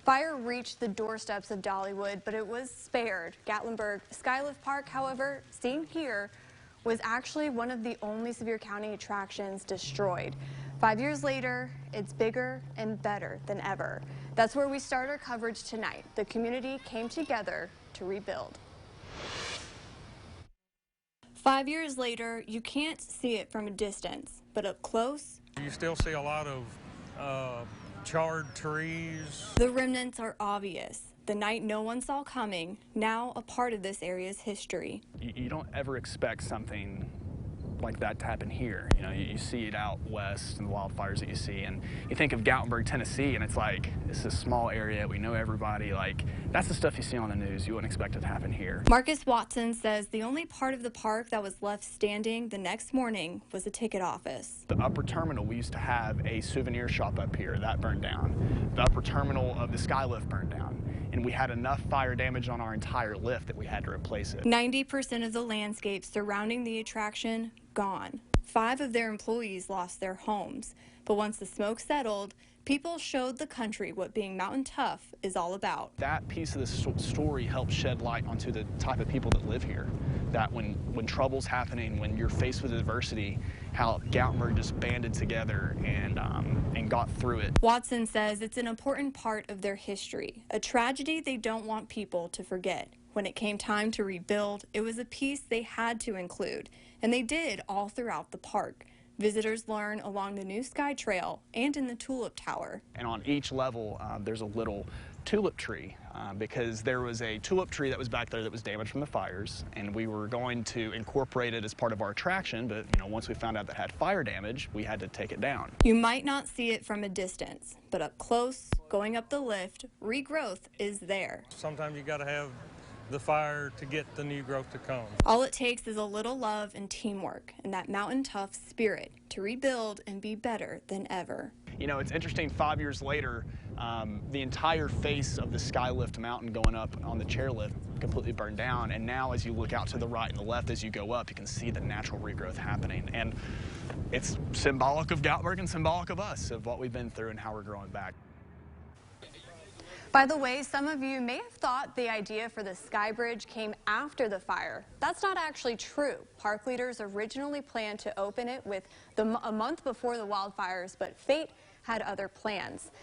Fire reached the doorsteps of Dollywood, but it was spared. Gatlinburg Skylift Park, however, seen here, was actually one of the only Sevier County attractions destroyed. 5 years later, it's bigger and better than ever. That's where we start our coverage tonight. The community came together to rebuild. 5 years later, you can't see it from a distance, but up close, you still see a lot of charred trees. the remnants are obvious. The night no one saw coming, now a part of this area's history. You don't ever expect something like that to happen here. You know, you see it out west and the wildfires that you see, and you think of Gatlinburg, Tennessee, and it's like, it's a small area, we know everybody. Like, that's the stuff you see on the news. You wouldn't expect it to happen here. Marcus Watson says the only part of the park that was left standing the next morning was a ticket office. The upper terminal, we used to have a souvenir shop up here. That burned down. The upper terminal of the Skylift burned down. And we had enough fire damage on our entire lift that we had to replace it. 90% of the landscape surrounding the attraction gone. 5 of their employees lost their homes. But once the smoke settled, people showed the country what being mountain tough is all about. That piece of the story helped shed light onto the type of people that live here. That when trouble's happening, when you're faced with adversity, how Gatlinburg just banded together and got through it. Watson says it's an important part of their history, a tragedy they don't want people to forget. When it came time to rebuild, it was a piece they had to include, and they did all throughout the park. Visitors learn along the new Sky Trail and in the Tulip Tower. And on each level, there's a little tulip tree because there was a tulip tree that was back there that was damaged from the fires, and we were going to incorporate it as part of our attraction, but once we found out that it had fire damage, we had to take it down. You might not see it from a distance, but up close, going up the lift, regrowth is there. Sometimes you got to have the fire to get the new growth to come. All it takes is a little love and teamwork and that mountain tough spirit to rebuild and be better than ever. You know, it's interesting, 5 years later, the entire face of the Skylift mountain going up on the chairlift completely burned down, and now as you look out to the right and the left as you go up, you can see the natural regrowth happening. And it's symbolic of Gatlinburg and symbolic of us, of what we've been through and how we're growing back. By the way, some of you may have thought the idea for the Sky Bridge came after the fire. That's not actually true. Park leaders originally planned to open it a month before the wildfires, but fate had other plans.